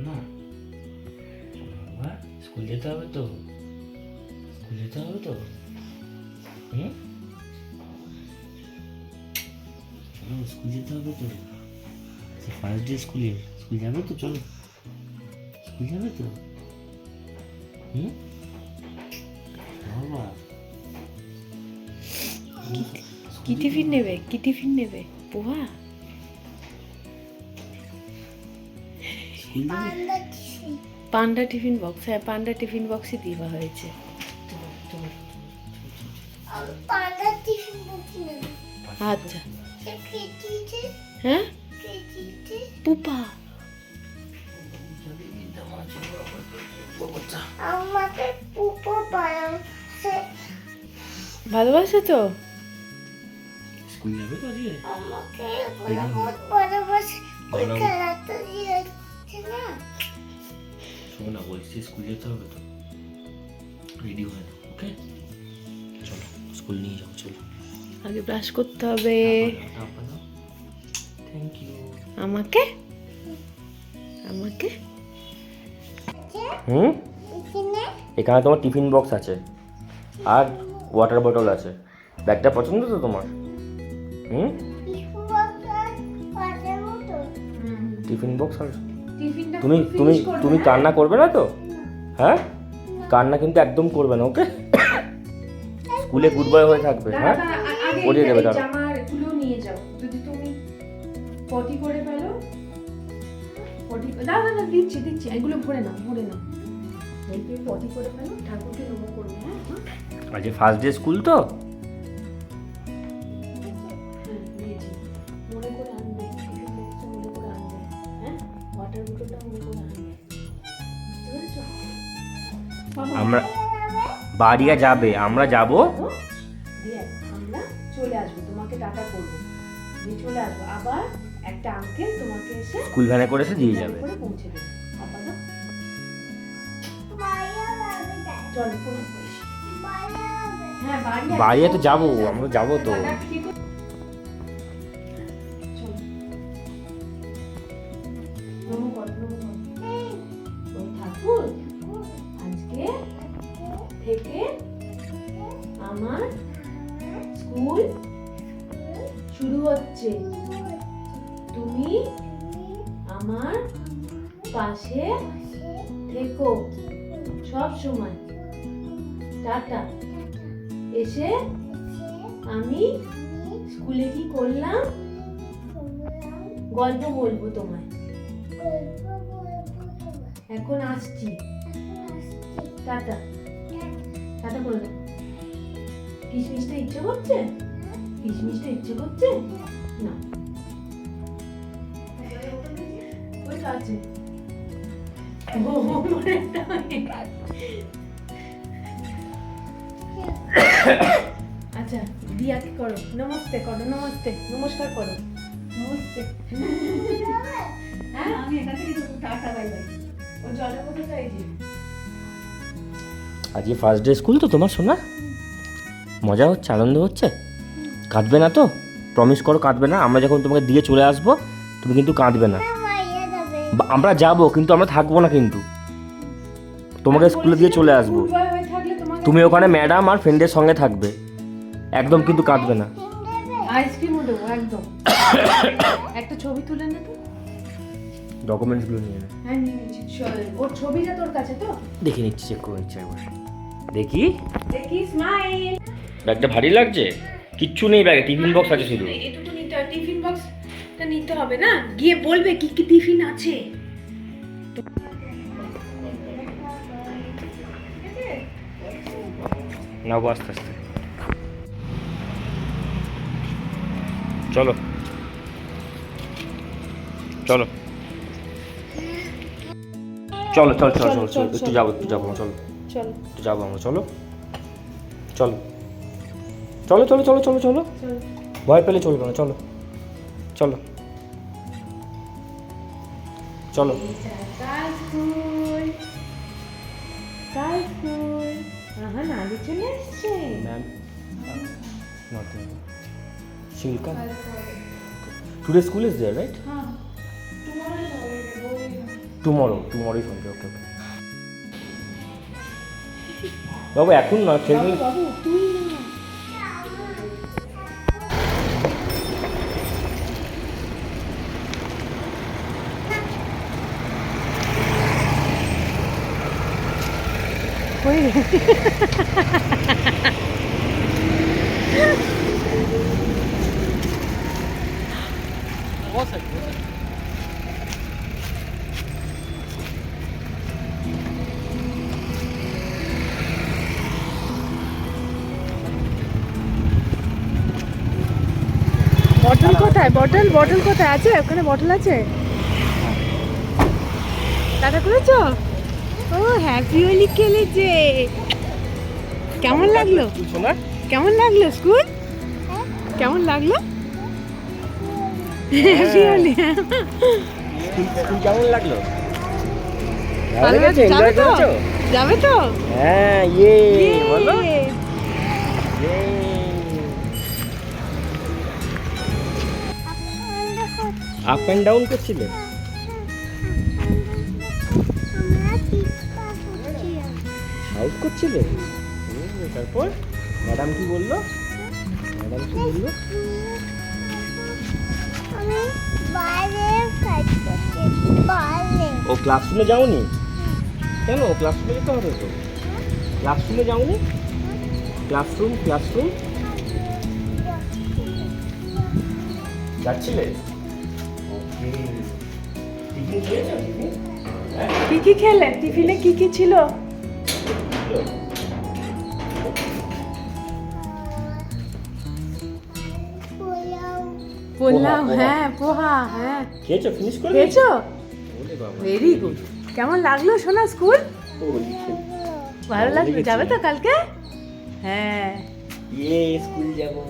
না বাবা, স্কুল যেতে হবে তো, স্কুল যেতে হবে তো। চলো স্কুল যেতে হবে তো, ফার্স্ট ডে স্কুলের, স্কুল যাবে তো, চলো স্কুল যাবে তো। বাবা কি টিফিন নেবে, কি টিফিন নেবে? পোহা? স্কুল যাবে? পান্ডা টিফিন বক্স, হ্যাঁ পান্ডা টিফিন বক্সই দেওয়া হয়েছে। আচ্ছা হ্যাঁ পুপা আমাকে পুপো বানাচ্ছে, স্কুল ভালোবাসে তো। যাবে তো আজকে? আমাকে বহুত ভালোবাসে, ওই খেলাটা দিয়েছে না। শোনো না, বলছি স্কুল যেতে হবে তো, রেডি হয়ে নাও, ওকে? চলো স্কুল নিয়ে যাও, চলো। আগে ব্রাশ করতে হবে। Thank you. আমাকে আমাকে এখানে এখানে তোমার টিফিন বক্স আছে আর ওয়াটার বোতল আছে। ব্যাগটা পছন্দ তো তোমার? টিফিন বক্স আর তুমি তুমি তুমি কান্না করবে না তো? হ্যাঁ, কান্না কিন্তু একদম করবে না, ওকে? স্কুলে গুড বয় হয়ে থাকবে, হ্যাঁ? পরিয়ে দেবে, দাঁড়া। জামাগুলো নিয়ে যাও, যদি তুমি পটি করে ফেলো। পটি না না না, দিচ্ছি দিচ্ছি, এগুলো ভরে নাও, ভরে নাও। যদি তুমি পটি করে ফেলো, ঠাকুরকে নমো করবে। হ্যাঁ আজ ফার্স্ট ডে স্কুল তো, দিয়েছি। মনে করে আনবে, টিফিন বক্সটা মনে করে আনবে, হ্যাঁ ওয়াটার বোতলটা মনে করে আনবে, বুঝতে পেরেছো? আমরা বাড়িয়া যাবে, আমরা যাব। দিয়ে আমরা চলে আসবো, তোমাকে টাটা করবো, দিয়ে চলে আসবো। আবার একটা আঙ্কেল তোমাকে এসে স্কুল ভ্যানে করে এসে দিয়ে যাবে। করে পৌঁছে দেবে। আপাতত চল ফোন করিস। হ্যাঁ বাড়িয়া তো যাবো, আমরা যাবো তো। চল। নমো কর, নমো কর। ওই ঠাকুর, আজকে থেকে আমার স্কুল শুরু হচ্ছে। তুমি আমার পাশে থেকো সব সময়। টাটা। এসে আমি স্কুলে কি করলাম গল্প বলবো তোমায়। এখন আসছি, টাটা। টাটা করে দাও। কিশমিশটা ইচ্ছে করছে? কিশমিশটা ইচ্ছে করছে না? ওই তো আছে। আচ্ছা দিয়াকে করো, নমস্তে করো, নমস্তে, নমস্কার করো, নমস্তে। হ্যাঁ আমি এখান থেকে টাটা বাই বাই। ও জলের মতো চাইছি। আজকে ফার্স্ট ডে স্কুল তো তোমার, শোনা মজা হচ্ছে, আনন্দ হচ্ছে? কাঁদবে না তো? প্রমিস করো কাঁদবে না। আমরা যখন তোমাকে দিয়ে চলে আসবো তুমি কিন্তু কাঁদবে না। আমরা যাবো কিন্তু আমরা থাকবো না, কিন্তু তোমাকে স্কুলে দিয়ে চলে আসবো। তুমি ওখানে ম্যাডাম আর ফ্রেন্ডের সঙ্গে থাকবে, একদম কিন্তু কাঁদবে না। আইসক্রিমও দেবো একদম। একটা ছবি তুলে নে তো। ডকুমেন্টসগুলো নিয়ে নে। হ্যাঁ নিয়ে নিচ্ছি। ওর ছবিটা তোর কাছে তো? দেখে নিচ্ছি, চেক করে নিচ্ছি একবার। দেখি দেখি, স্মাইল। ব্যাগটা ভারী লাগছে? কিচ্ছু নেই ব্যাগে, টিফিন বক্স আছে শুধু। এটুকু নিতে হবে, টিফিন বক্সটা নিতে হবে না? গিয়ে বলবে কি কি টিফিন আছে। নাও আস্তে আস্তে। চলো চলো চলো চলো চলো চলো চলো, একটু যাবো, একটু যাবো, চলো চলো একটু যাবো আমরা, চলো চলো চলো চলো চলো চলো চলো, চলো। ভয় পেলে চলবে না, চলো চলো চলো। কাল স্কুল, কাল স্কুল। আহা নালি চলে এসছে। Ma'am nothing. She will come. Today school is there, right? হ্যাঁ, tomorrow is holiday, going. টুমরোই সন্ধ্যে। ওকে ওকে বাবু এখন না খেলবে। বাবু তুই না। হয়ে গেছে। বটল কোথায়? বটল কোথায় আছে? ওখানে বটল আছে? টাটা করেছো? ও হ্যাপি হোলি খেলেছে। কেমন লাগলো? তুই শোনা কেমন লাগলো স্কুল? কেমন লাগলো? হ্যাপি হোলি। স্কুল কেমন লাগলো? ভালো লেগেছে? যাবে Enjoy তো? করেছো? যাবে তো? হ্যাঁ বলো ইয়ে। আপ অ্যান্ড ডাউন করছিলে? আমরা টিপা করছিলাম। আউট করছিলে? তারপর ম্যাডাম কি বললো? আমি বাইরে ফাইট করছি, বাইরে। ও ক্লাসরুমে যাওনি? কেন ক্লাসরুমে যেতে হবে তো? ক্লাসরুমে যাওনি? ক্লাসরুম যাচ্ছিলে? ওকে টিফিন খেয়েছো? কি কি খেলে? টিফিনে কি কি ছিল? পোলাও, বললাম পোহা। হ্যাঁ পোহা। হ্যাঁ খেয়েছো? ফিনিশ করে খেয়েছো? ওরে বাবা ভেরি গুড। কেমন লাগলো শোনা স্কুল? হোলি ভালো লাগলো? লেগেছে। যাবে তো কালকে? হ্যাঁ স্কুল যাবো।